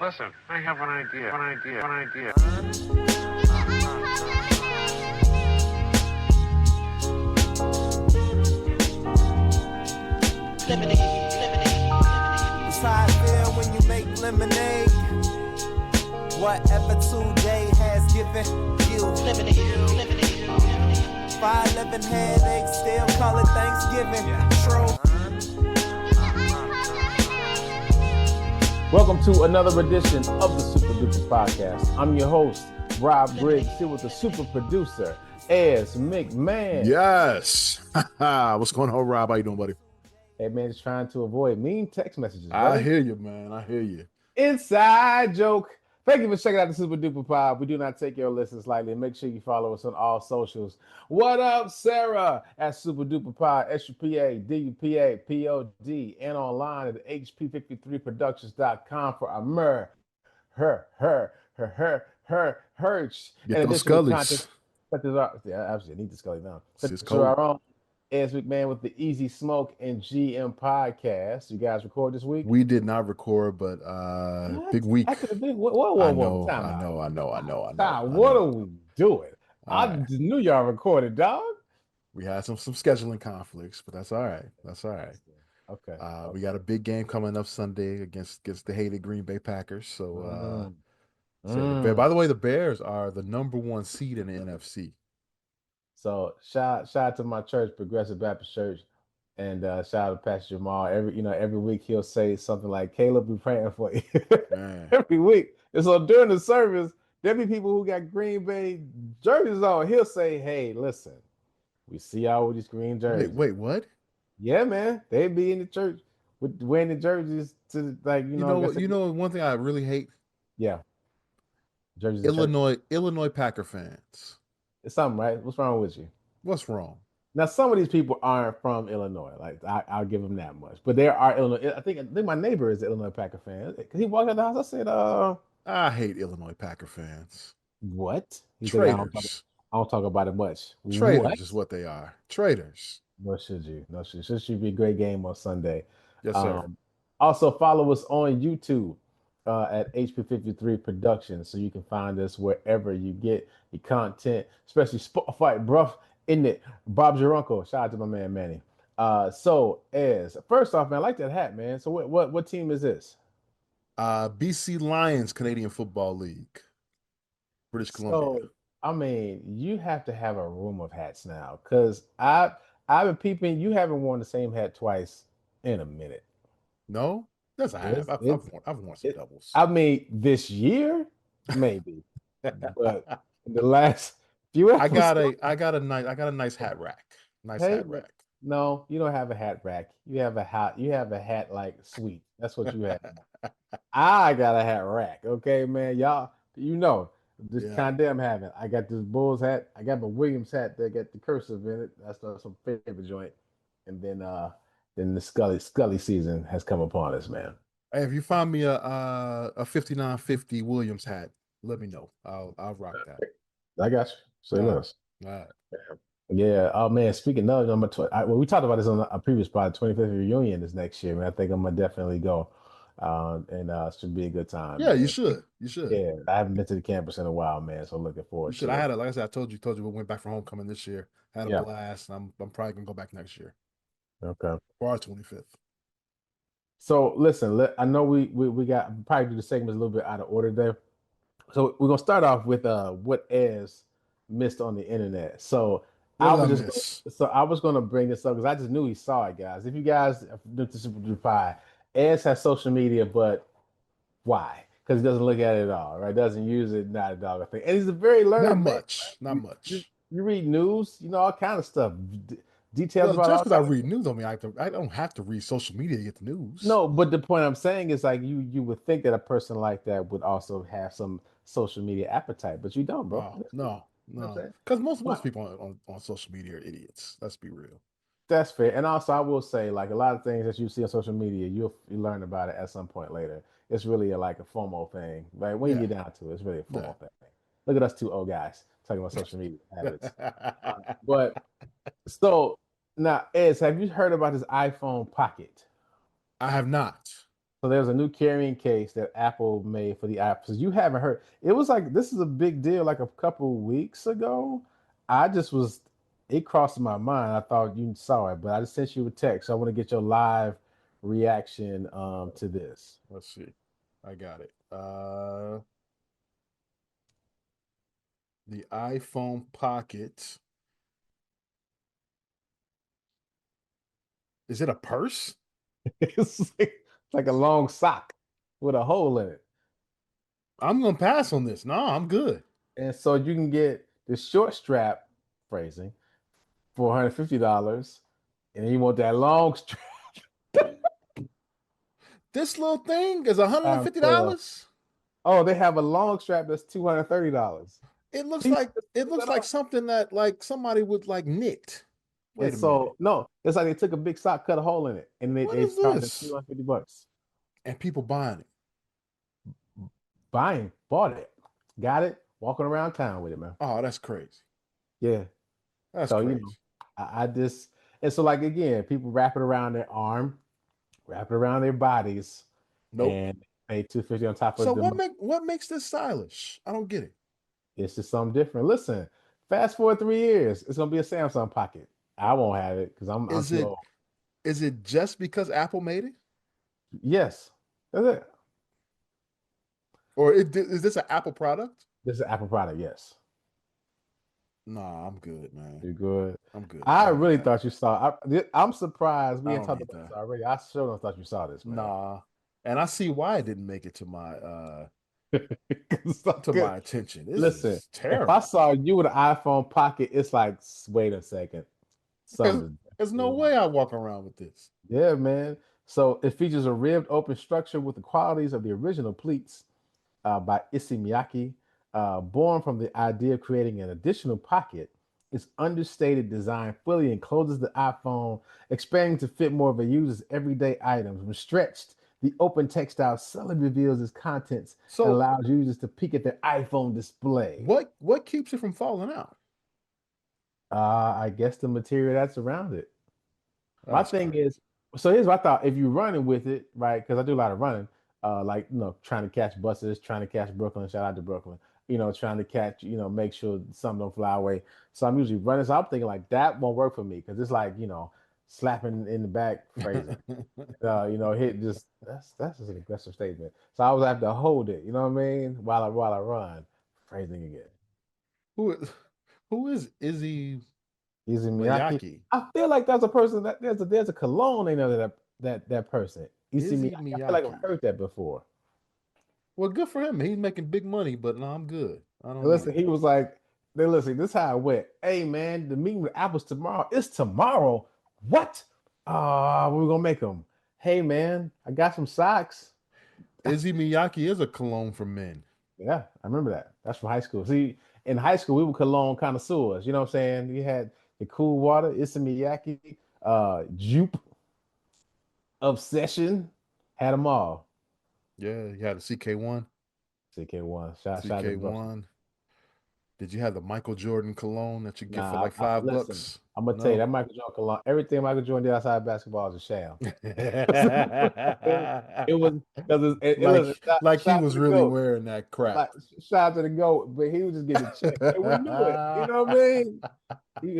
Listen, I have an idea. It's how I feel when you make lemonade. Whatever today has given you. 5'11" headaches, still call it Thanksgiving. True. Welcome to another edition of the Super Duper Podcast. I'm your host, Rob Briggs, here with the super producer, Ez McMahon. Yes. What's going on, Rob? How you doing, buddy? Hey, man, just trying to avoid mean text messages, I brother. hear you, man. I hear you. Inside joke. Thank you for checking out the Super Duper Pod. We do not take your listens lightly. Make sure you follow us on all socials. What up, Sarah? At Super Duper Pod, SUPA, and online at HP53productions.com for our herch. Get And those additional scullies. content such as our, absolutely, I need to scully now. It's Such as cold. our own Ez McMahon with the Easy Smoke and GM podcast. You guys record this week? We did not record, but big week. After the big, whoa, time I out. know. What are we doing? All I right. just knew y'all recorded, dog. We had some scheduling conflicts, but that's all right. Okay. We got a big game coming up Sunday against the hated Green Bay Packers. So, by the way, the Bears are the number one seed in the NFC. So shout out to my church, Progressive Baptist Church, and shout out to Pastor Jamal. Every week he'll say something like, "Caleb, be praying for you." Man. Every week. And so during the service, there be people who got Green Bay jerseys on. He'll say, "Hey, listen, we see y'all with these green jerseys." Wait, what? Yeah, man, they be in the church with wearing the jerseys to You know one thing I really hate? Yeah, jerseys. of church. Illinois Packer fans. It's something, right? What's wrong with you? What's wrong? Now, some of these people aren't from Illinois. Like I'll give them that much. But there are Illinois. I think my neighbor is an Illinois Packer fan. Cause he walked out the house. I said, I hate Illinois Packer fans. what? He said, Traitors. I don't talk about it much. Traitors What? is what they are. Traitors. No, should you? No, should be a great game on Sunday. Yes, sir. Also, follow us on YouTube at HP53 Productions, so you can find us wherever you get your content, especially Spotify, bruh. Isn't it? Bob's your uncle. Shout out to my man Manny. So as first off, man, I like that hat, man. So what team is this? BC Lions Canadian Football League, British Columbia. So I mean, you have to have a room of hats now, because I've been peeping. You haven't worn the same hat twice in a minute. No, that's a hat. I've worn some doubles. I mean, this year maybe, but the last few I got episodes, a nice hat rack. Hey, no, you don't have a hat rack. You have a hat. You have a hat like sweet. That's what you have. I got a hat rack. Okay, man, y'all. This condemn having. I got this Bulls hat. I got my Williams hat that got the cursive in it. That's some favorite joint. And then the Scully season has come upon us, man. Hey, if you find me a 5950 Williams hat, let me know. I'll rock that. I got you. Say less. All right. Yeah. Oh man. Speaking of number 20, we talked about this on a previous pod. 25th reunion is next year, man. I think I'm gonna definitely go, and should be a good time. Yeah, man. you should. Yeah, I haven't been to the campus in a while, man. So looking forward. You should. to I it. had like I said, I told you we went back for homecoming this year. Had a blast. I'm probably gonna go back next year. Okay. For our 25th. So listen, I know we got probably do the segments a little bit out of order there. So we're gonna start off with what Ez missed on the internet. So I was gonna bring this up because I just knew he saw it, guys. If you guys do the Super Duper Pie, Ez has social media, but why? Because he doesn't look at it at all, right? Doesn't use it, not at all. And he's a very learned man. Not much. You read news, all kind of stuff. Details about just because I read news, I don't have to read social media to get the news. No, but the point I'm saying is like you would think that a person like that would also have some social media appetite, but you don't, bro. No. Because most people on social media are idiots. Let's be real. That's fair. And also I will say, like, a lot of things that you see on social media, you learn about it at some point later. It's really like a FOMO thing. Like when you get down to it, it's really a FOMO thing. Look at us two old guys talking about social media habits. But so now, Ez, have you heard about this iPhone Pocket? I have not. So there's a new carrying case that Apple made for the iPhones. You haven't heard. It was like this is a big deal like a couple weeks ago. I just was it crossed my mind. I thought you saw it, but I just sent you a text. So I want to get your live reaction to this. Let's see. I got it. The iPhone Pocket. Is it a purse? It's like a long sock with a hole in it. I'm gonna pass on this. No, I'm good. And so you can get the short strap phrasing for $150. And then you want that long strap. This little thing is $150. Times 12. Oh, they have a long strap that's $230. It looks See, like something that like somebody would like knit. and Wait a minute. so no, it's like they took a big sock, cut a hole in it, and What they is charged them this? $250. And people buying it. Buying, bought it, got it, walking around town with it, man. Oh, that's crazy. Yeah. That's So crazy. I just and so like again, people wrap it around their arm, wrap it around their bodies, Nope. and pay $250 on top So of the. what makes this stylish? I don't get it. It's just something different. Listen, fast forward 3 years, it's gonna be a Samsung Pocket. I won't have it because I'm Is too it old. is it just because Apple made it? Yes, that's it. Or is this an Apple product? This is an Apple product. Yes, Nah, I'm good, man. you're good. I'm good. I I don't need really that. thought you saw. I'm surprised we I ain't don't talked need about this that. already. I sure don't thought you saw this, man. Nah. And I see why it didn't make it to my 'Cause so to good. my attention. This Listen, is if I terrible. saw you with an iPhone Pocket, it's like, wait a second, There's, something. there's no way I walk around with this. Yeah, man. So it features a ribbed open structure with the qualities of the original pleats by Issey Miyake. Born from the idea of creating an additional pocket, its understated design fully encloses the iPhone, expanding to fit more of a user's everyday items. When stretched, the open textile subtly reveals its contents and So allows users to peek at their iPhone display. what keeps it from falling out? I guess the material that's around it. My That's thing crazy. is, so here's what I thought. If you're running with it, right? Because I do a lot of running, like trying to catch buses, trying to catch Brooklyn. Shout out to Brooklyn. Trying to catch, make sure some don't fly away. So I'm usually running. So I'm thinking like that won't work for me because it's like slapping in the back phrasing. Hit just that's just an aggressive statement. So I always have to hold it. You know what I mean? While I run, phrasing again. who who is Izzy Easy Miyake. Miyake? I feel like that's a person that there's a cologne in there that person. Easy Izzy Miyake. I feel like I've Miyake. heard that before. Well, good for him. He's making big money, but no, I'm good. I don't And need listen, it. he was like, then listen, this is how it went. Hey man, the meeting with Apple's tomorrow. It's tomorrow. What? What we gonna make them? Hey man, I got some socks. Izzy Miyake is a cologne for men. Yeah, I remember that. That's from high school. See, in high school, we were cologne connoisseurs. You know what I'm saying? You had the cool water, Issa Miyake, Jupe, Obsession, had them all. Yeah, you had a CK1. CK1. Shout out to Brooklyn. CK1. Did you have the Michael Jordan cologne that you get for Nah, like five listen. bucks? I'm gonna tell you No. that Michael Jordan cologne, everything Michael Jordan did outside basketball is a sham. It was because listen, Like he shout out to was the really goat. wearing that Like crap. shout out to the goat, but he was just getting a check, and we knew it. You know what I mean?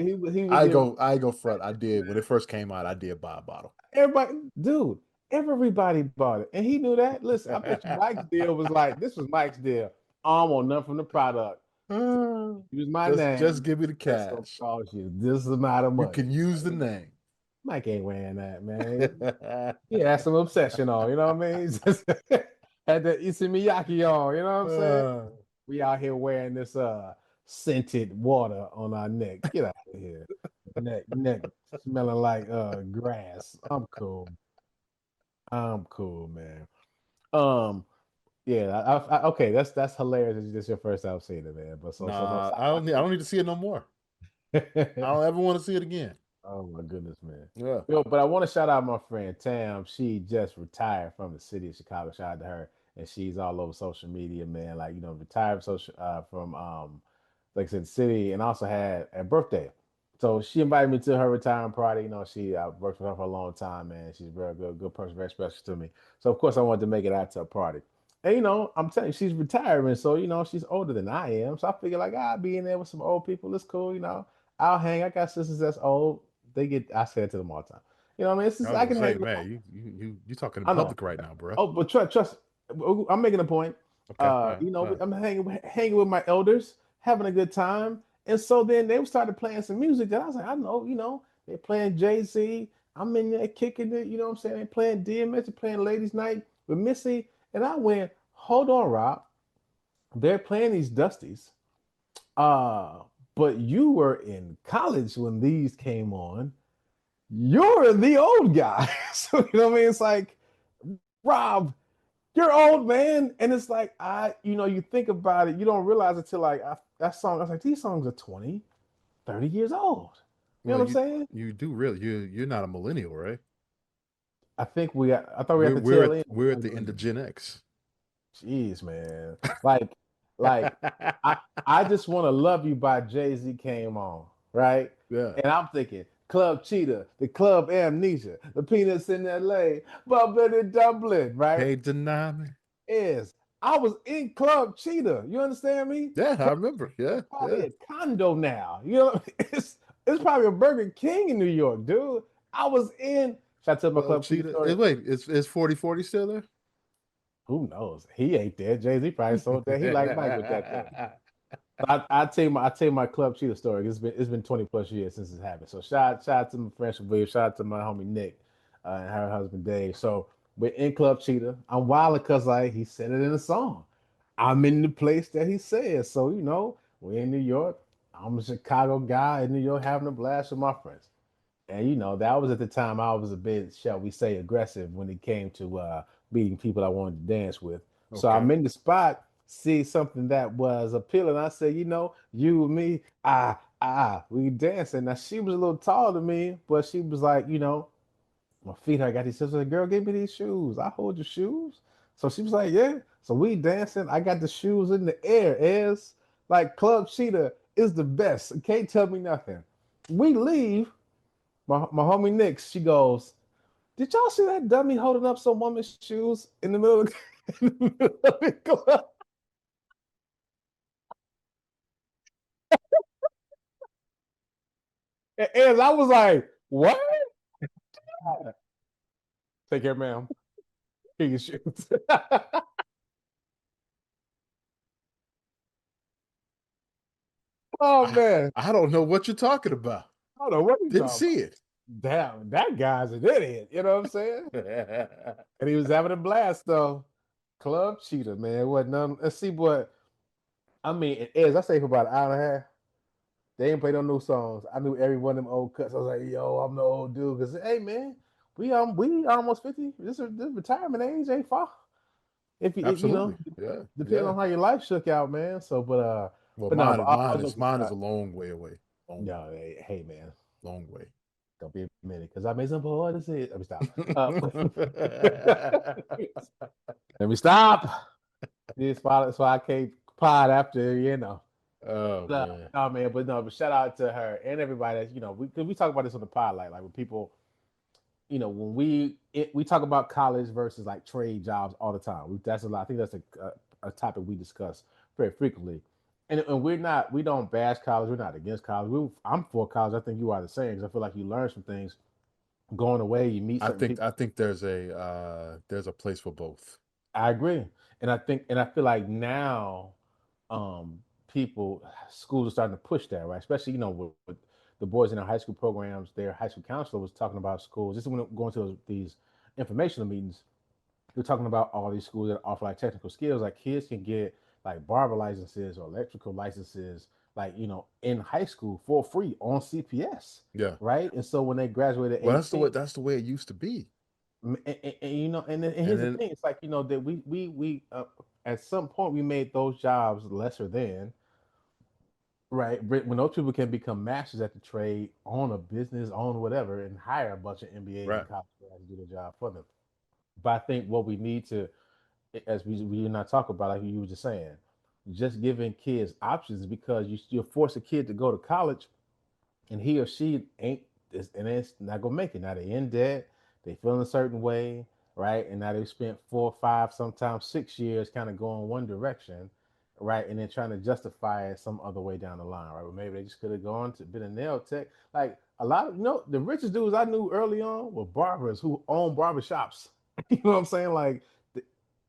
He was getting I go front. I did when it first came out. I did buy a bottle. everybody, dude. Everybody bought it, and he knew that. Listen, I bet you Mike's deal was like this was Mike's deal. I don't want nothing from the product. Use my Just name. give me the That's gonna cash. cost you this amount of You money. can use the name. Mike ain't wearing that, man. He had some obsession on, you know what I mean? Just had the Issey Miyake on, you know what I'm saying? Uh, We out here wearing this scented water on our neck. Get out of here. Neck smelling like grass. I'm cool. I'm cool, man. Um, yeah, okay, that's hilarious. It's just your first time seeing it, man. But so no nah, I don't need to see it no more. I don't ever want to see it again. Oh my goodness, man. Yeah. But I want to shout out my friend Tam. She just retired from the city of Chicago. Shout out to her. And she's all over social media, man. Like, retired social from like I said, the city and also had a birthday So she invited me to her retirement party. You know, she I worked with her for a long time, man. She's a very good person, very special to me. So of course I wanted to make it out to a party. And I'm telling you, she's retiring, so she's older than I am. So I figured like I'll be in there with some old people. It's cool. I'll hang. I got sisters that's old. I say it to them all the time. I mean, I was I gonna can say, hang with. man, you talking in I know. public right now, bro. Oh, but trust. I'm making a point. Okay, all right, all right. I'm hanging with my elders, having a good time, and so then they started playing some music that I was like, I know, they're playing Jay-Z. I'm in there kicking it. You know what I'm saying? They're playing DMX, they're playing Ladies Night with Missy, and I went, hold on, Rob. They're playing these Dusties. Uh, but you were in college when these came on. You're the old guy. So what I mean? It's like, Rob, you're old, man. And it's like, you think about it, you don't realize it till like that song. I was like, these songs are 20, 30 years old. You know Well, what I'm saying? you do really you're not a millennial, right? I thought we had the tail end. We're at the end of Gen X. Jeez, man. Like, I I just want to love you by Jay-Z came on, right? Yeah. And I'm thinking, Club Cheetah, the Club Amnesia, the Peanuts in LA, Bubbling in Dublin, right? Can't deny me. Is I was in Club Cheetah. You understand me? Yeah, I remember. Yeah, Probably yeah. a condo now. It's probably a Burger King in New York, dude. I was in. Should I tell my Well, Club Cheetah Cheetah. story? Wait, is 4040 still there? Who knows? He ain't there. Jay-Z probably sold that. He like Mike with that thing. I tell you my Club Cheetah story. It's been 20 plus years since it's happened. So shout out to my friend Shabir, shout out to my homie Nick, and her husband Dave. So we're in Club Cheetah. I'm wilding because he said it in a song. I'm in the place that he says. So we're in New York. I'm a Chicago guy in New York having a blast with my friends. And that was at the time I was a bit, shall we say, aggressive when it came to meeting people I wanted to dance with. So Okay. I'm in the spot, see something that was appealing. I said, you and me, we dancing. Now she was a little taller than me, but she was like, my feet, I got these sisters. Like, girl, give me these shoes. I hold your shoes. So she was like, yeah. So we dancing. I got the shoes in the air. Is like Club Cheetah is the best. Can't tell me nothing. We leave. My homie Nick, she goes, did y'all see that dummy holding up some woman's shoes in the middle of, in the, middle of the club? And I was like, what? Take care, ma'am. Here your shoes. Oh man. I don't know what you're talking about. I don't know what you Didn't talking see about. it. Damn, that guy's an idiot. You know what I'm saying? And he was having a blast though. Club Cheetah, man. What none? Let's see what I mean. As I say for about an hour and a half, they didn't play no new songs. I knew every one of them old cuts. I was like, yo, I'm the old dude. Cause hey man, we almost 50. This retirement age ain't far. If you Absolutely. Yeah. depending Yeah. on how your life shook out, man. So Well, but no, mine but is all mine is jokes mine is aside, a long way away. no, hey man, Long way. don't be a minute because I made some boy to say it. Let me stop. Let me stop. So I can't pod after. Oh man. No man, but no, but shout out to her and everybody. That, because we talk about this on the pod, like when people, when we talk about college versus like trade jobs all the time. That's a lot. I think that's a topic we discuss very frequently. And we don't bash college. We're not against college. I'm for college. I think you are the same. 'Cause I feel like you learn some things going away. You meet certain people. I think there's a place for both. I agree, and I feel like now, um, schools are starting to push that, right? Especially with the boys in our high school programs. Their high school counselor was talking about schools. This is when going to these informational meetings. They're talking about all these schools that offer like technical skills. Like kids can get like barber licenses or electrical licenses, like in high school for free on CPS, Yeah. right? And so when they graduate at Well, 18, that's the way it used to be. and And here's the then thing: it's like that we at some point we made those jobs lesser than right when those people can become masters at the trade, own a business, own whatever, and hire a bunch of MBAs and right. college grads to do the job for them. But I think what we need to, as we not talk about, like you were just saying, just giving kids options because you're force a kid to go to college and he or she ain't and it's not gonna make it. Now they in debt, they feeling a certain way, right? And now they've spent 4, 5, sometimes 6 years kind of going one direction, right? And then trying to justify it some other way down the line, right? Well, maybe they just could have gone to been a nail tech. Like a lot of the richest dudes I knew early on were barbers who own barbershops. You know what I'm saying? Like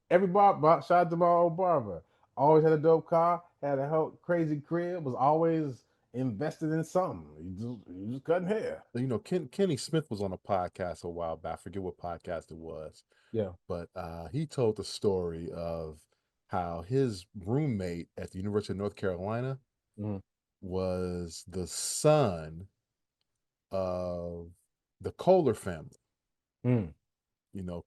every shout out to my old barber. Always had a dope car, had a crazy crib, was always invested in something. You just cutting hair. Kenny Smith was on a podcast a while back. I forget what podcast it was, Yeah. but he told the story of how his roommate at the University of North Carolina Mhm. was the son of the Kohler family. Mm.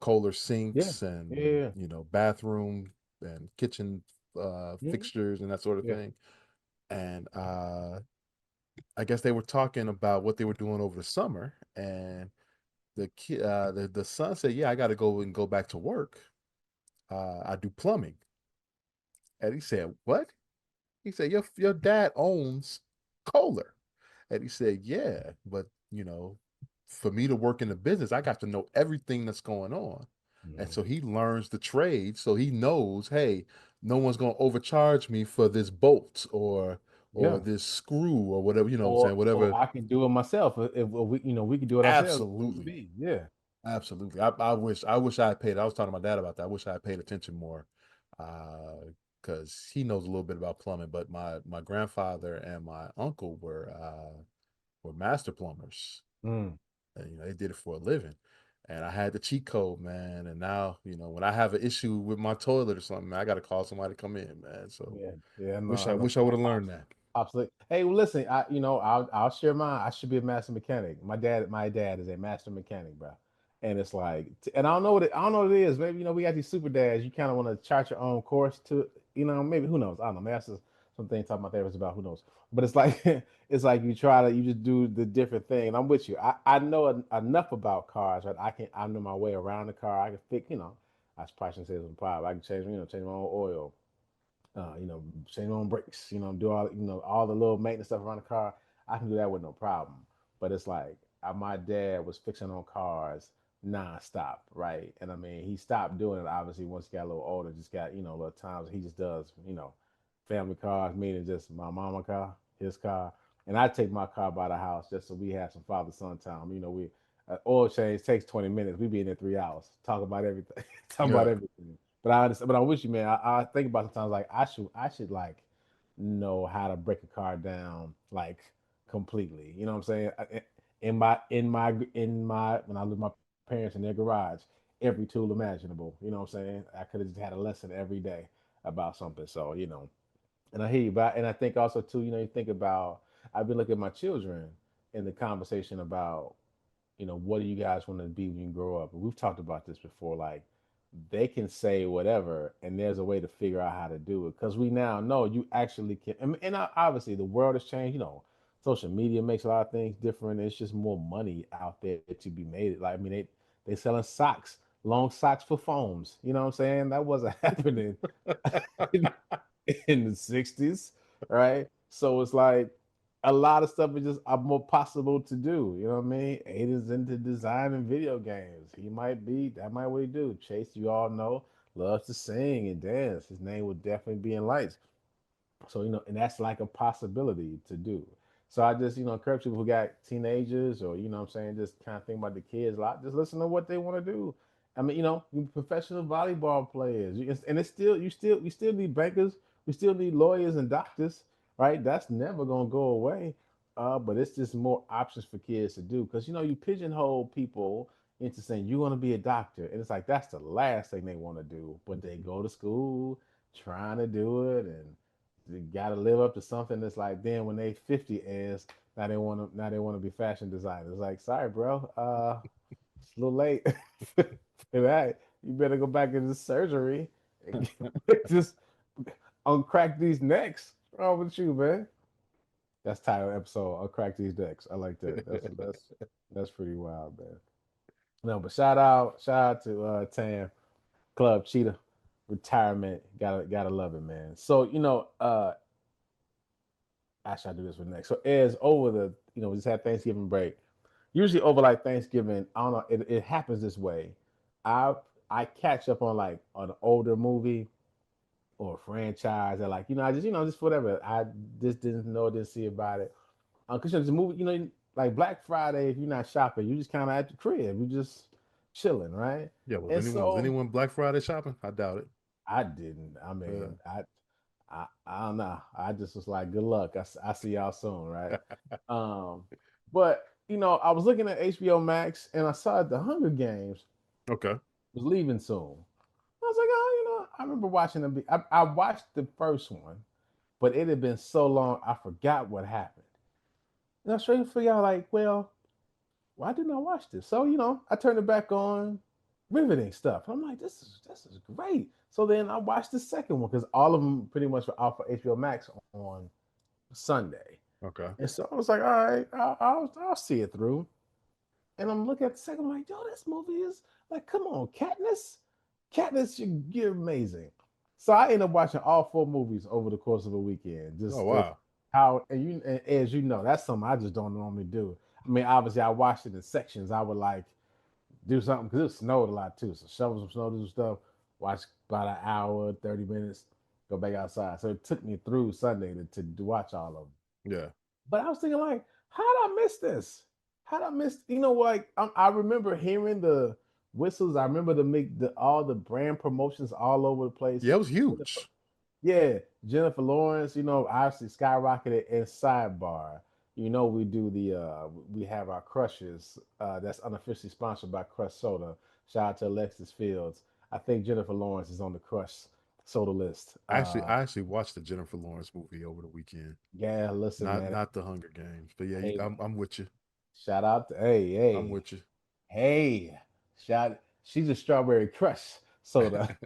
Kohler Yeah. sinks Yeah. and, Yeah. bathroom and kitchen Mhm. fixtures and that sort of Yeah. thing. And I guess they were talking about what they were doing over the summer, and the son said, "Yeah, I got to go back to work. I do plumbing." And he said, "What?" He said, "Your dad owns Kohler." And he said, "Yeah, but for me to work in the business, I got to know everything that's going on." And Mhm. so he learns the trade, so he knows, hey, no one's going to overcharge me for this bolt or Yeah. this screw or whatever, I'm saying, Or whatever. I can do it myself if we can do it ourselves. Absolutely. Yeah. Absolutely. I wish I had paid. I was talking to my dad about that. I wish I had paid attention more. Because he knows a little bit about plumbing, but my grandfather and my uncle were master plumbers. Mm. And, they did it for a living. And I had the cheat code, man. And now, when I have an issue with my toilet or something, man, I got to call somebody to come in, man. So Yeah. Yeah. No, wish I I know. wish I would have learned that. Absolutely. Hey, well, listen, I'll share mine. I should be a master mechanic. My dad is a master mechanic, bro. And it's like, and I don't know what it is. Maybe we got these super dads. You kind of want to chart your own course to, maybe who knows? I don't know. Maybe that's just something talking my therapist about. Who knows? But it's like, it's like you just do the different thing. And I'm with you. I know enough about cars, right? I know my way around the car. I can fix, I probably shouldn't say this on the pod. I can change my own oil, change my own brakes, do all the little maintenance stuff around the car. I can do that with no problem. But it's like my dad was fixing on cars nonstop, right? And I mean, he stopped doing it obviously once he got a little older. Just got little times he just does family cars, meaning just my mama car, his car, and I take my car by the house just so we have some father son time. We oil change takes 20 minutes. We be in there 3 hours, talk about everything, talk about Yeah. everything. But I understand, but I'm with you, man. I think about sometimes like I should like know how to break a car down like completely. You know what I'm saying? In my when I lived with my parents in their garage, every tool imaginable. You know what I'm saying? I could have just had a lesson every day about something. So and I hear you, but and I think also too, you think about I've been looking at my children in the conversation about what do you guys want to be when you grow up? And we've talked about this before. Like, they can say whatever, and there's a way to figure out how to do it. Because we now know you actually can. And obviously, the world has changed. Social media makes a lot of things different. It's just more money out there to be made. Like, I mean, they selling socks, long socks for phones. You know what I'm saying? That wasn't happening in the 60s, right? So it's like a lot of stuff is just more possible to do. You know what I mean? Aiden's into design and video games. That might what he do. Chase, you all know, loves to sing and dance. His name would definitely be in lights. So, and that's like a possibility to do. So I just, encourage people who got teenagers or, what I'm saying, just kind of think about the kids a lot. Just listen to what they want to do. I mean, professional volleyball players, and it's still, we still need bankers, we still need lawyers and doctors, right? That's never gonna go away. But it's just more options for kids to do because you pigeonhole people into saying you're gonna be a doctor, and it's like that's the last thing they want to do. But they go to school trying to do it, and they got to live up to something that's like then when they 50 is now they want to be fashion designers. Like, sorry, bro, it's a little late for that. You better go back into surgery and just uncrack these necks. What's wrong with you, man? That's title episode. Uncrack these necks. I like that. That's pretty wild, man. No, but shout out to Tam Club Cheetah retirement. Gotta love it, man. So Actually, I'll do this one next. So as over the, we just had Thanksgiving break. Usually over like Thanksgiving, I don't know, it happens this way. I I catch up on like an older movie or a franchise that like, I just whatever. I just didn't see about it. Cause the movie, like Black Friday, if you're not shopping, you just kind of at the crib, you just chilling, right? Yeah, was And so anyone Black Friday shopping? I doubt it. I didn't. I Yeah. mean, I don't know. I just was like, good luck. I see y'all soon, right? Um, but I was looking at HBO Max and I saw the Hunger Games Okay. was leaving soon. I was like, oh, I remember watching them. I watched the first one, but it had been so long, I forgot what happened. And I was trying to figure out, like, well, why didn't I watch this? So, I turned it back on, riveting stuff. I'm like, this is great. So then I watched the second one because all of them pretty much were out for HBO Max on Sunday. Okay. And so I was like, all right, I'll see it through. And I'm looking at the second, I'm like, yo, this movie is like, come on, Katniss. Katniss, you're amazing. So I ended up watching all 4 movies over the course of a weekend. Oh Just wow. how, and as you know, that's something I just don't normally do. I mean, obviously, I watched it in sections. I would like do something because it snowed a lot too. So shovel some snow, do some stuff, watch about an hour, 30 minutes, go back outside. So it took me through Sunday to watch all of them. Yeah. But I was thinking, like, how did I miss this? How did I miss? Like I remember hearing the whistles. I remember all the brand promotions all over the place. Yeah, it was huge. Yeah, Jennifer Lawrence. Obviously skyrocketed. And sidebar, we do we have our crushes. That's unofficially sponsored by Crush Soda. Shout out to Alexis Fields. I think Jennifer Lawrence is on the Crush Soda list. I actually watched the Jennifer Lawrence movie over the weekend. Yeah, listen, Not man. not the Hunger Games, but yeah, Hey, I'm with you. shout out to I'm hey. with you. Hey, she's a strawberry crush soda.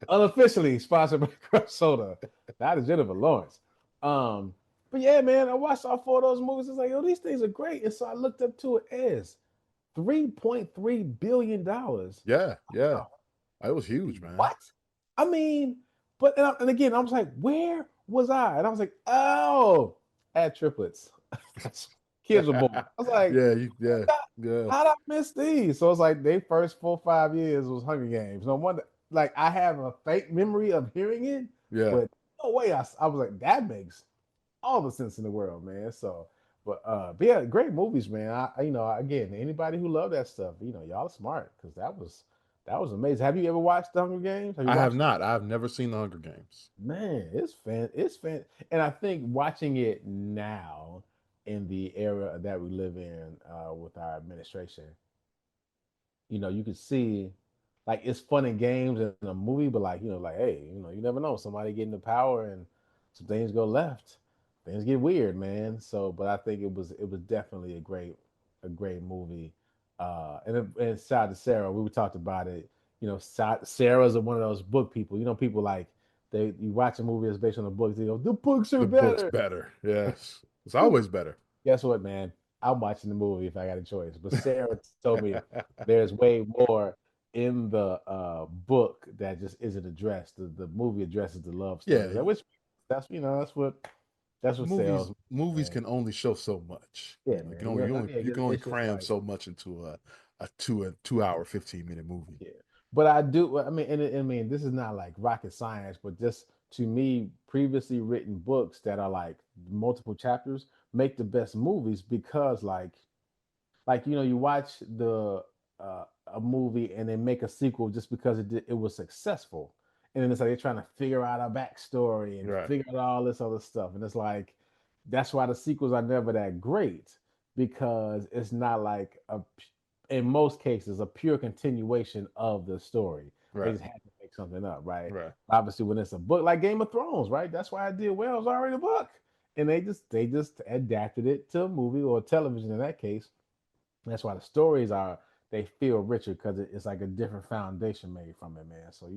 Unofficially sponsored by Crush Soda. That is Jennifer Lawrence. But yeah, man, I watched all 4 of those movies. It's like, these things are great. And so I looked up to it as $3.3 billion. Yeah, yeah. It was huge, man. What? I mean, but and again, I was like, where was I? And I was like, oh, I had triplets. Kids were born. I was like, yeah. how did I miss these? So it's like they first 4 or 5 years was Hunger Games. No wonder, like I have a fake memory of hearing it, Yeah. but no way. I was like, that makes all the sense in the world, man. So, but yeah, great movies, man. Again, anybody who love that stuff, y'all are smart because that was amazing. Have you ever watched the Hunger Games? Have you I have watched? not. I've never seen the Hunger Games. Man, it's fan, and I think watching it now in the era that we live in with our administration, you can see like it's fun in games and a movie, but like, like, hey, you never know. Somebody get into power and some things go left. Things get weird, man. So, but I think it was definitely a great movie. And shout out to Sarah. We talked about it. Sarah's one of those book people. People like you watch a movie that's based on the books, they go, the books are The book's better. better. Yes. It's always better. Guess what, man? I'm watching the movie if I got a choice. But Sarah told me there's way more in the book that just isn't addressed. The movie addresses the love Yeah. story, which that's what Movies sells, movies man. can only show so much. Yeah, You man. can only you can only It's just cram like, so much into a 2 hour 15-minute movie. yeah. But I do. I mean, and I mean, this is not like rocket science, but just to me, previously written books that are like multiple chapters make the best movies because like you watch a movie and they make a sequel just because it was successful, and then it's like they're trying to figure out a backstory and Right. figure out all this other stuff, and it's like that's why the sequels are never that great because it's not like in most cases a pure continuation of the story. They Right. just had to make something up, right? Right. Obviously, when it's a book like Game of Thrones, right? That's why I did well. It was already a book, and they just adapted it to a movie or television in that case. That's why the stories they feel richer because it's like a different foundation made from it, man. So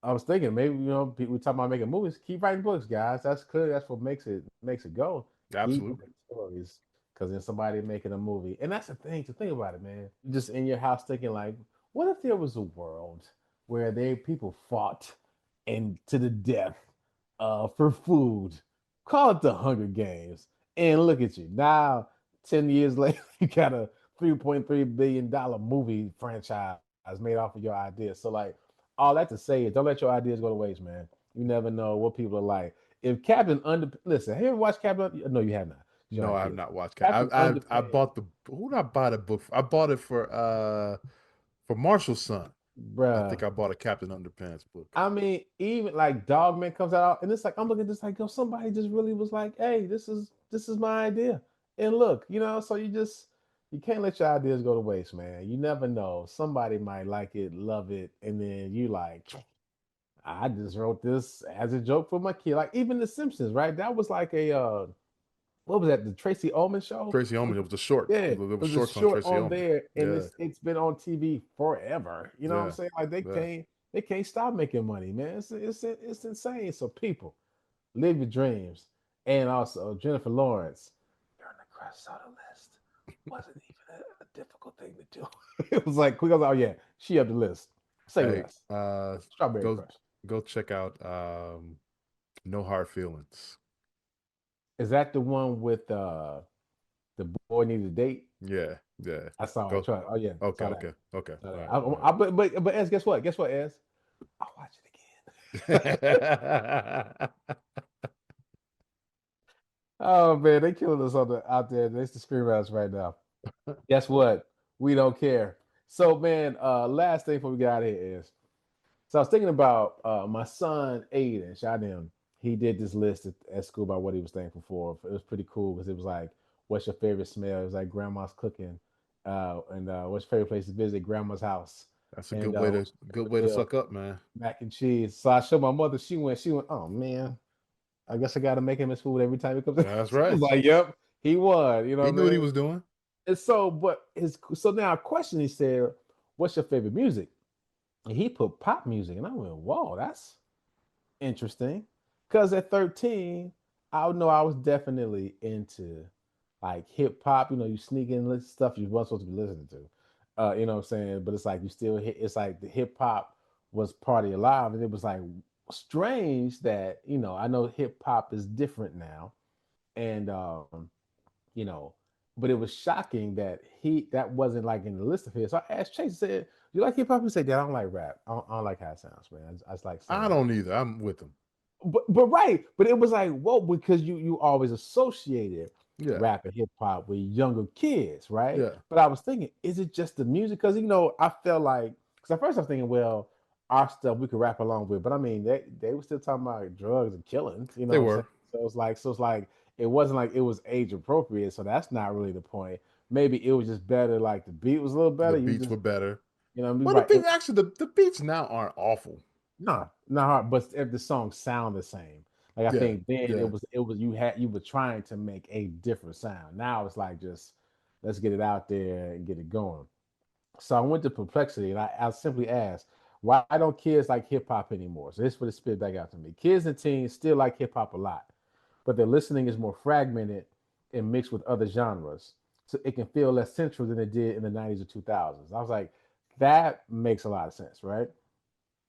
I was thinking maybe we talking about making movies. Keep writing books, guys. That's clear. That's what makes it go. Keep Absolutely. writing stories because then somebody making a movie, and that's the thing to think about it, man. You're just in your house thinking like, what if there was a world where people fought and to the death for food Call it the Hunger Games. And look at you. Now, 10 years later, you got a $3.3 billion movie franchise made off of your ideas. So, like, all that to say is don't let your ideas go to waste, man. You never know what people are like. If Captain Under listen, have you ever watched Captain? No, you have not. You don't No, have I have kids. not watched. Captain I Underpants, bought the who did I buy the book for? I bought it for Marshall's son. I think bruh. I bought a Captain Underpants book. I mean, even like Dogman comes out, and it's like I'm looking at this like, yo, somebody just really was like, hey, this is my idea. And look, so you can't let your ideas go to waste, man. You never know. Somebody might like it, love it, and then you like, I just wrote this as a joke for my kid. Like even The Simpsons, right? That was like a what was that? The Tracy Ullman show? Tracy Ullman. It was a short. Yeah, There it was was a shorts on short Tracy on Ullman. there, and Yeah, it's been on TV forever. You know what I'm yeah, saying? Like yeah. they can't stop making money, man. It's insane. So people, live your dreams, and also Jennifer Lawrence, you're on the crest of the list. Wasn't even a difficult thing to do. It was like, oh yeah, she up the list. Say Hey, less. Strawberry go Crush. go check out No Hard Feelings. Is that the one with the boy needed a date? Yeah, yeah. I saw it. Go. Try. Oh yeah, Okay, saw that. okay, okay. Saw All that. right, all But Ez, guess what? Guess what, Ez? I'll watch it again. right. Oh man, they killing us out there. They just scream at us right now. Guess what? We don't care. So man, last thing before we get out of here is so I was thinking about my son Aiden, shout out to him. He did this list at school about what he was thankful for. It was pretty cool because it was like, what's your favorite smell? It was like grandma's cooking. And what's your favorite place to visit? Grandma's house. That's a And good what's your way favorite to meal? suck up, man. Mac and cheese. So I showed my mother, she went, oh man, I guess I gotta make him his food every time he comes in. That's She was right. like, yep, he won, you know He what knew I what he mean? was doing. And so now a question he said, what's your favorite music? And he put pop music, and I went, whoa, that's interesting. Because at 13, I know I was definitely into like hip hop. You sneak in stuff you weren't supposed to be listening to. You know what I'm saying? But it's like you still hit. It's like the hip hop was part of your life, and it was like strange that I know hip hop is different now, and you know, but it was shocking that that wasn't like in the list of his. So I asked Chase, I said, "You like hip hop?" He said, "Yeah, I don't like rap. I don't like how it sounds, man. I just like I singing." don't either. I'm with him. But right, but it was like whoa because you always associated Yeah, rap and hip hop with younger kids, right? yeah. But I was thinking, is it just the music? Because I felt like because at first I was thinking, well, our stuff we could rap along with, but I mean they were still talking about drugs and killing, you know They what I'm saying? were. So it's like it wasn't like it was age appropriate, so that's not really the point. Maybe it was just better, like the beat was a little The better. You beats just were better. be Well, the right. beat actually the beats now aren't awful. No, not hard, but if the songs sound the same. Like I Yeah, think then yeah. it was you were trying to make a different sound. Now it's like just let's get it out there and get it going. So I went to perplexity and I simply asked, why don't kids like hip hop anymore? So this is what it spit back out to me. Kids and teens still like hip hop a lot, but their listening is more fragmented and mixed with other genres. So it can feel less central than it did in the 90s or 2000s. I was like, that makes a lot of sense, right?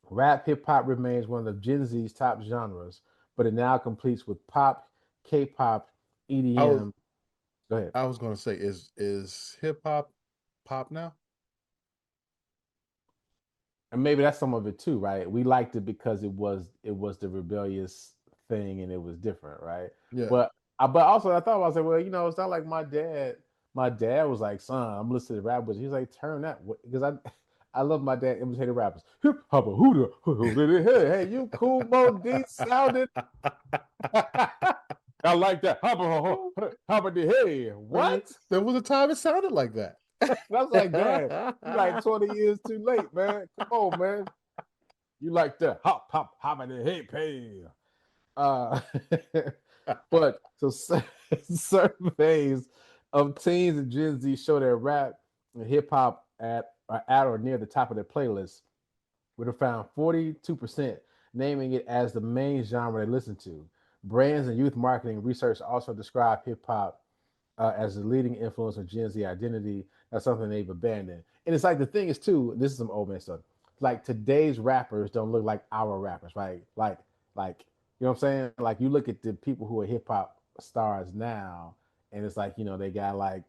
Rap hip hop remains one of Gen Z's top genres, but it now competes with pop, K-pop, I was EDM. Go ahead. I was gonna say, is hip hop pop now? And maybe that's some of it too, right? We liked it because it was the rebellious thing and it was different, right? Yeah. But also I thought I was like, well, it's not like my dad. My dad was like, son, I'm listening to rap, but he's like, turn that because I love my dad imitating rappers. Hip hop hooter, hey, hey, you cool Mo D sounded. I like that. How about the hey? Man, What? there was a time it sounded like that. I was like, Dad, you like 20 years too late, man. Come on, man. You like that hop about the hey pay. Uh, but so surveys of teens and Gen Z show that rap and hip hop at or near the top of their playlist would have found 42% naming it as the main genre they listen to. Brands and youth marketing research also describe hip hop as the leading influence of Gen Z identity. That's something they've abandoned. And it's like the thing is too. This is some old man stuff. Like today's rappers don't look like our rappers, right? Like You know what I'm saying? Like you look at the people who are hip hop stars now, and it's like they got like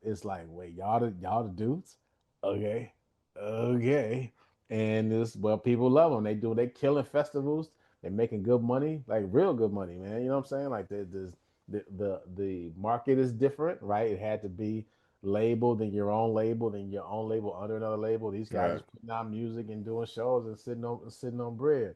it's like wait y'all the dudes, okay, okay, and this well people love them. They killing festivals. They're making good money, like real good money, man. You know what I'm saying? Like the market is different, right? It had to be labeled in your own label, then your own label under another label. These guys Right. is putting out music and doing shows and sitting on bread.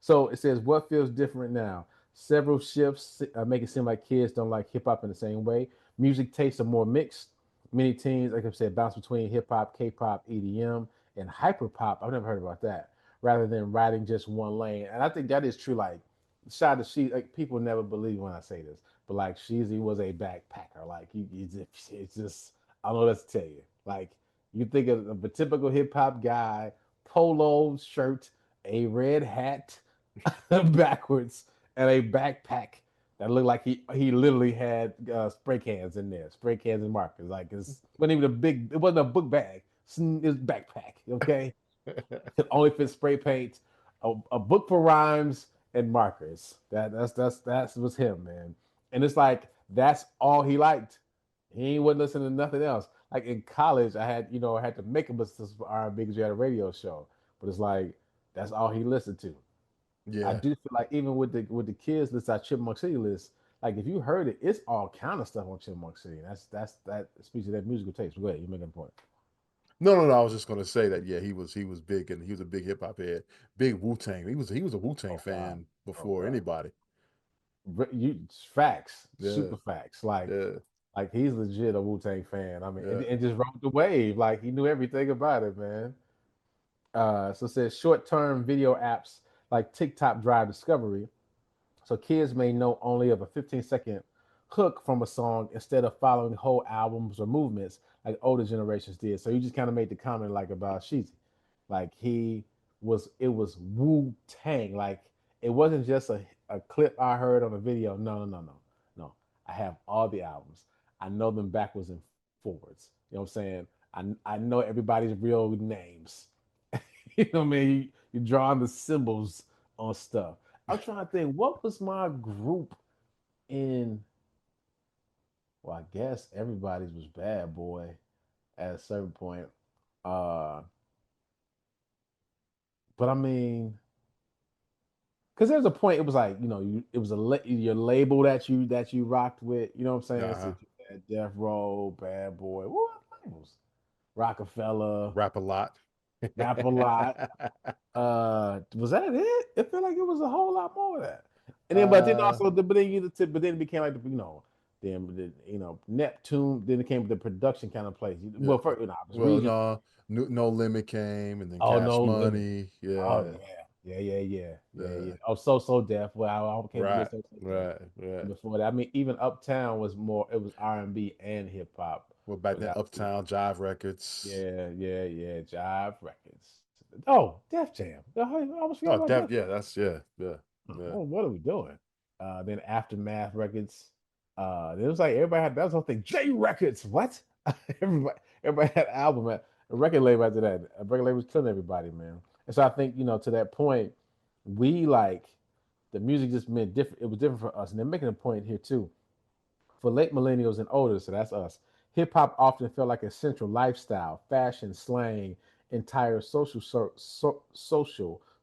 So it says what feels different now. Several shifts make it seem like kids don't like hip hop in the same way. Music tastes are more mixed. Many teens, like I said, bounce between hip hop, K-pop, EDM, and hyper pop. I've never heard about that. Rather than riding just one lane, and I think that is true. Like, shout out to she, like people never believe when I say this, but like Sheezy was a backpacker. Like, it's just I don't know what to tell you. Like, you think of a typical hip hop guy, polo shirt, a red hat backwards, and a backpack that looked like he literally had spray cans in there, spray cans and markers. Like it wasn't even a big, it wasn't a book bag. It was backpack. Okay, it only fit spray paint, a book for rhymes and markers. That was him, man. And it's like that's all he liked. He wasn't listening to nothing else. Like in college, I had to make him listen to R&B because we had a radio show. But it's like that's all he listened to. I Yeah. do feel like even with the kids list, our Chipmunk City list, like if you heard it, it's all kind of stuff on Chipmunk City. That speaks to that musical taste. Go ahead, you're making a point. No. I was just gonna say that. Yeah, he was big, and he was a big hip hop head, big Wu Tang. He was a Wu Tang Oh God, fan oh before God, anybody. you facts, Yeah. super facts. Like Yeah. he's legit a Wu Tang fan. I mean, Yeah. and just rode the wave. Like he knew everything about it, man. So it says short term video apps like TikTok drive discovery. So kids may know only of a 15-second hook from a song instead of following whole albums or movements like older generations did. So you just kind of made the comment like about Sheezy. Like it was Wu Tang. Like it wasn't just a clip I heard on a video. No. I have all the albums. I know them backwards and forwards. You know what I'm saying? I know everybody's real names. You know what I mean? You're drawing the symbols on stuff. I'm trying to think, what was my group in? Well, I guess everybody's was Bad Boy at a certain point. Uh, but I mean, because there's a point it was like it was your label that you rocked with. You know what I'm saying? So Uh-huh. you had Death Row, Bad Boy, what labels? Rockefeller, Rap a lot. Rap a Lot. Was that it? It felt like it was a whole lot more of that. And then, but then uh, also, but then it became like Neptune. Then it came to the production kind of place. yeah. Well, first, I was Well, region. no, no limit came, and then Oh Cash no, limit. Money. Oh Yeah. yeah. Yeah. Oh, so deaf. Well, I can't forget Right. so deaf. Right. Right. Before that, I mean, even Uptown was more. It was R&B and hip hop Well, back then, without. Uptown Jive Records. Yeah. Jive Records. Oh, Def Jam. I almost forgot Oh, about Def. yeah, that's yeah. Oh, what are we doing? Then Aftermath Records. It was like everybody had that was the whole thing. J Records. What? everybody had an album at a record label after that. A record label was killing everybody, man. And so I think to that point, we like the music just meant different. It was different for us, and they're making a point here too. For late millennials and older, so that's us, hip hop often felt like a central lifestyle, fashion, slang, entire social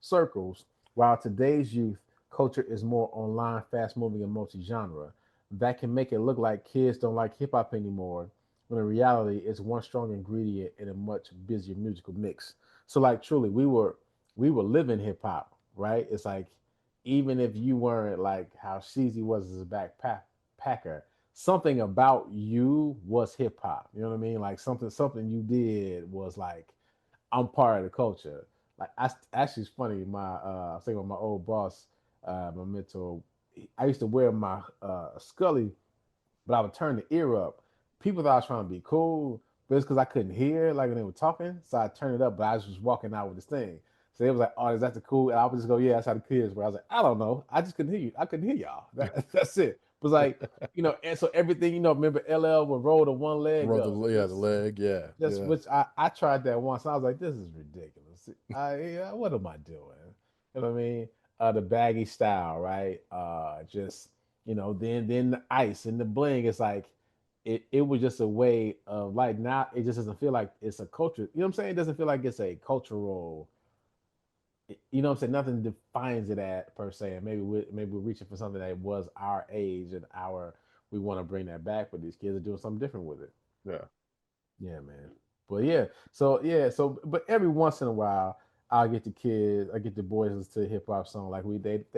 circles, while today's youth culture is more online, fast moving, and multi genre. That can make it look like kids don't like hip hop anymore, when in reality, it's one strong ingredient in a much busier musical mix. So, like, truly, we were living hip hop, right? It's like even if you weren't like how Sheezy was as a backpacker, something about you was hip hop. You know what I mean? Like something you did was like I'm part of the culture. Like actually, it's funny. I was thinking about my old boss, my mentor. I used to wear my Scully, but I would turn the ear up. People thought I was trying to be cool, but it's because I couldn't hear like when they were talking. So I turned it up, but I was just walking out with this thing. So it was like, "Oh, is that the cool?" And I would just go, "Yeah, that's how the kids were." I was like, "I don't know. I just couldn't hear you. I couldn't hear y'all. That's it." It was like, and so everything, remember LL would roll the one leg Roll up. the leg. Yeah. Just Yeah. which I tried that once. And I was like, "This is ridiculous. What am I doing?" You know what I mean? the baggy style, right? Just then the ice and the bling. It's like it was just a way of like now it just doesn't feel like it's a culture. You know what I'm saying? It doesn't feel like it's a cultural. You know what I'm saying? Nothing defines it at per se. And maybe we're reaching for something that was our age and our we want to bring that back, but these kids are doing something different with it. Yeah. Yeah, man. But yeah, so but every once in a while, I get the boys listen to hip hop song. Like we watched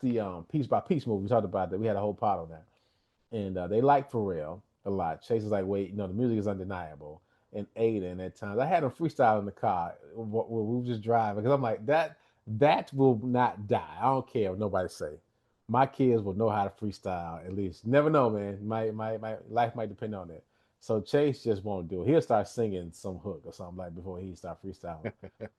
the Piece by Piece movie. We talked about that. We had a whole pot on that, and they like Pharrell a lot. Chase is like, wait, the music is undeniable. And Aiden at times, I had him freestyle in the car when we were just driving because I'm like that will not die. I don't care what nobody say. My kids will know how to freestyle at least. Never know, man. My life might depend on it. So Chase just won't do it. He'll start singing some hook or something like before he start freestyling.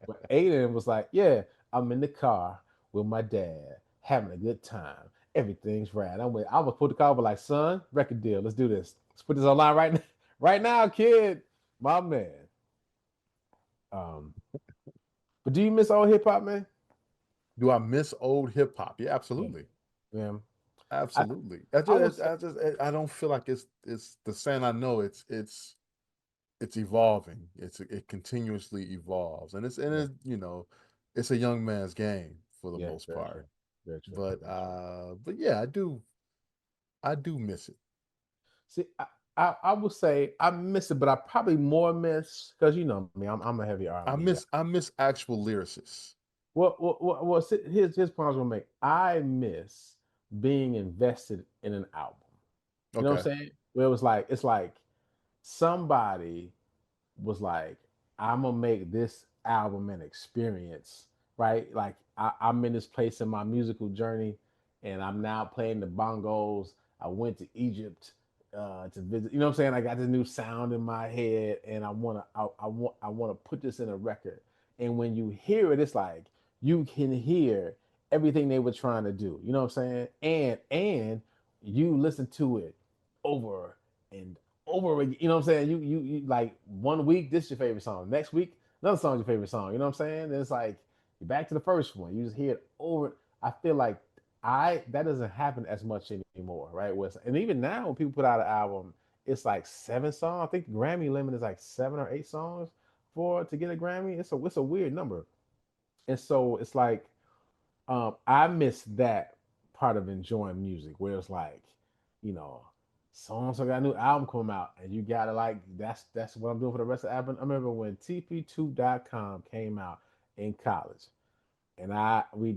But Aiden was like, yeah, I'm in the car with my dad, having a good time. Everything's right. I was put the car over like, son, record deal. Let's do this. Let's put this online right now. Right now, kid. My man. Um, but do you miss old hip hop, man? Do I miss old hip hop? Yeah, Yeah. absolutely. Yeah. I Absolutely. I was I don't feel like it's the same. I know it's evolving. It continuously evolves, and yeah, it's a young man's game for the yeah, most very true. part. Very true. But Very true. but yeah, I do miss it. See, I would say I miss it, but I probably more miss because you know me, I'm a heavy R&B guy. I miss actual lyricists. Here's point I was gonna make. I miss being invested in an album. You know what Okay. I'm saying? Where it was like it's like somebody was like, I'm gonna make this album an experience, right? Like I'm in this place in my musical journey, and I'm now playing the bongos. I went to Egypt to visit. You know what I'm saying? I got this new sound in my head, and I wanna put this in a record. And when you hear it, it's like you can hear everything they were trying to do. You know what I'm saying? And you listen to it over and over again. You know what I'm saying? You like one week, this is your favorite song. Next week, another song's your favorite song. You know what I'm saying? And it's like you're back to the first one. You just hear it over. I feel like I that doesn't happen as much anymore, right? And even now when people put out an album, it's like 7 songs. I think the Grammy limit is like 7 or 8 songs for to get a Grammy. It's a weird number. And so it's like I miss that part of enjoying music where it's like, you know, songs got a new album come out and you gotta like that's what I'm doing for the rest of the album. I remember when TP2.com came out in college and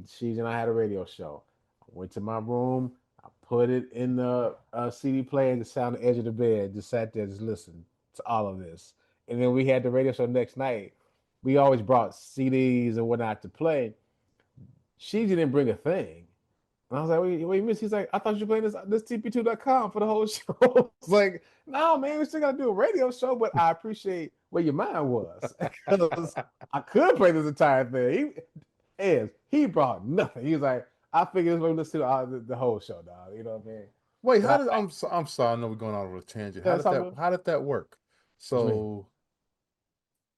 she and I had a radio show. I went to my room, I put it in the CD player and just sat on the edge of the bed, just sat there, just listened to all of this. And then we had the radio show next night. We always brought CDs and whatnot to play. She didn't bring a thing. And I was like, wait, miss. He's like, I thought you were playing this TP2.com for the whole show. I was like, no, man, we still gotta do a radio show, but I appreciate where your mind was. Because I could play this entire thing. He brought nothing. He was like, I figured this way listen to the whole show, dog. You know what I mean? Wait, But I'm sorry, I know we're going on a tangent. yeah, that's all good. How did that work? What you mean? So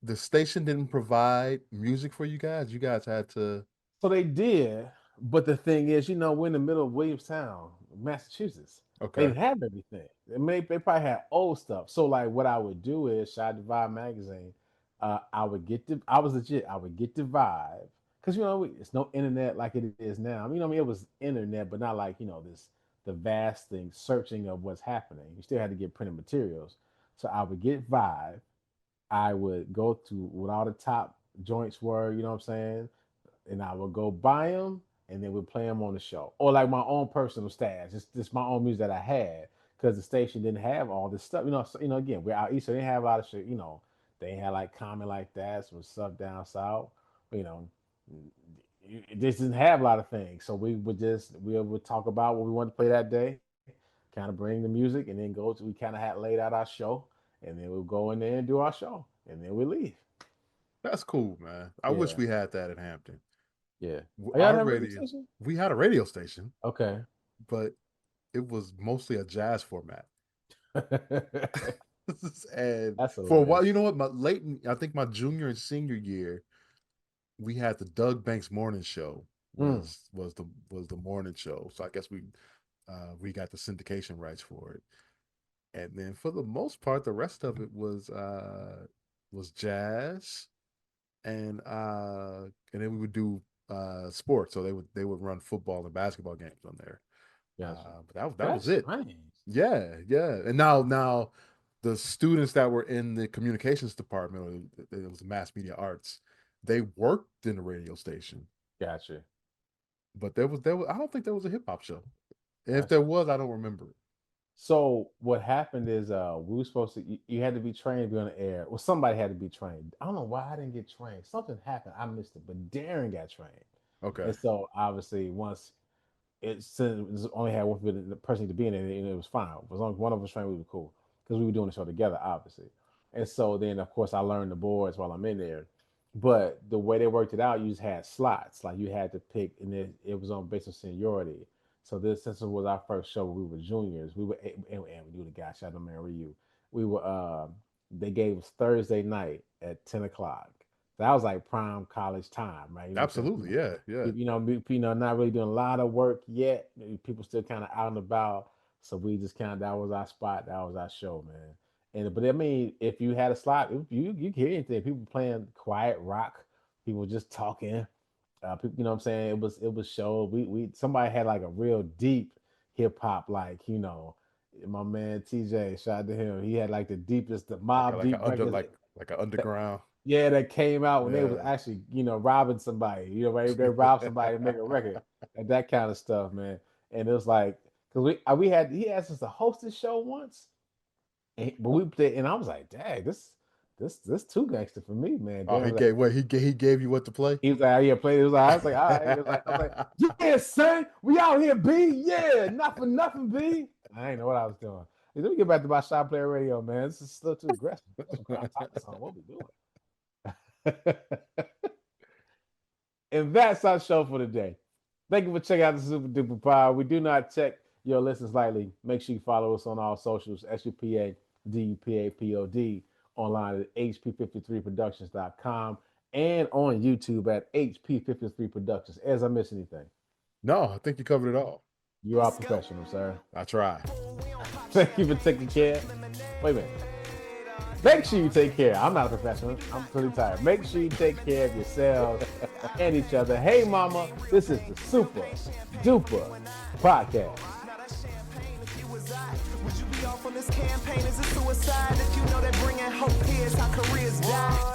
the station didn't provide music for you guys. You guys had to. So they did, but the thing is, we're in the middle of Williamstown, Massachusetts. They Okay. didn't have everything. They probably had old stuff. So like, what I would do is, Shy Divide magazine. I was legit. I would get the Vibe because it's no internet like it is now. It was internet, but not like this the vast thing searching of what's happening. You still had to get printed materials. So I would get Vibe. I would go to what all the top joints were. You know what I'm saying? And I would go buy them and then we'd play them on the show. Or like my own personal stash, just my own music that I had because the station didn't have all this stuff. Again, we're out east, so they didn't have a lot of shit. They had like Common like that, some stuff down south. You know, it just didn't have a lot of things. So we would talk about what we wanted to play that day, kind of bring the music, and then go to we kind of had laid out our show, and then we'll go in there and do our show, and then we leave. That's cool, man. I wish Yeah, we had that in Hampton. yeah. Are y'all Our have a radio radio, station? we had a radio station, Okay. but it was mostly a jazz format. And That's for a while, hilarious. you know what? I think my junior and senior year, we had the Doug Banks Morning Show Mm. was the morning show. So I guess we got the syndication rights for it. And then for the most part, the rest of it was jazz, and then we would do sports. So they would run football and basketball games on there. Gotcha. But that That's was it. strange. Yeah, yeah. And now the students that were in the communications department, or it was mass media arts, they worked in the radio station. Gotcha. But there was I don't think there was a hip hop show. If Gotcha. there was, I don't remember it. So what happened is we were supposed to you had to be trained to be on the air. Well, somebody had to be trained. I don't know why I didn't get trained. Something happened. I missed it, but Darren got trained. Okay. And so obviously once it only had one the person to be in it, and it was fine. As long as one of us trained, we were cool because we were doing the show together, obviously. And so then, of course, I learned the boards while I'm in there. But the way they worked it out, you just had slots. Like you had to pick, and it was on based on seniority. So this since it was our first show, we were juniors. We were and we do the guy shout out to man Ryu. We were they gave us Thursday night at 10 o'clock. That was like prime college time, right? You know, Absolutely, yeah, yeah. Not really doing a lot of work yet. People still kind of out and about, so we just kind of that was our spot. That was our show, man. And but I mean, if you had a slot, you could hear anything. People playing quiet rock, people just talking. People, you know what I'm saying? It was show. We somebody had like a real deep hip hop, like my man TJ, shout out to him. He had like the deepest, the mob deep records. Like an underground. Yeah, that came out when they was Yeah. actually, robbing somebody. They robbed somebody to make a record and that kind of stuff, man. And it was like, because he asked us to host this show once, but we did, and I was like, dang, this too gangster for me, man. Oh, Darren was like, he gave you what to play? he was like, yeah, play. It was like, I was like, all right. I was like, yeah, son, we out here, B. Yeah, not for nothing, B. I ain't know what I was doing. Let me get back to my shot player radio, man. This is still too aggressive. What we doing? And that's our show for today. Thank you for checking out the Super Duper Pod. We do not check your listens lightly. Make sure you follow us on all socials, SUPA DUPAPOD, online at HP53productions.com and on YouTube at HP53 Productions. As I miss anything? No, I think you covered it all. You are professional, sir. I try. Thank you for taking care. Wait a minute. Make sure you take care. I'm not a professional. I'm pretty tired. Make sure you take care of yourselves and each other. Hey, mama, this is the Super Duper Podcast. Would you be off on this campaign? Is it suicide? If you know that bringing hope here is how careers die.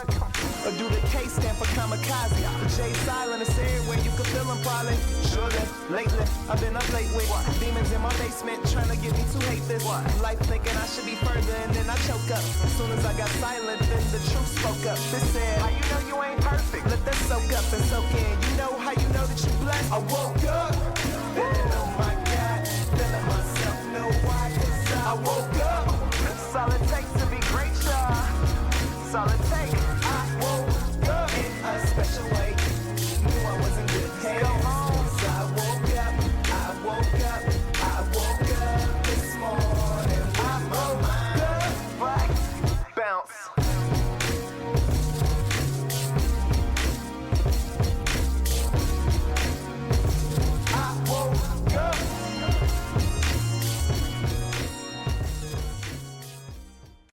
Or do the K stand for kamikaze? The J silent is everywhere, you can feel them probably. Surely, lately, I've been up late with demons in my basement trying to get me to hate this. Life thinking I should be further and then I choke up. As soon as I got silent, then the truth spoke up. They said, how you know you ain't perfect? Let that soak up and soak in. You know how you know that you blessed? I woke up, feeling, oh my God, feeling myself, know why? 'Cause I woke up. That's all it takes to be great, y'all. That's all it takes.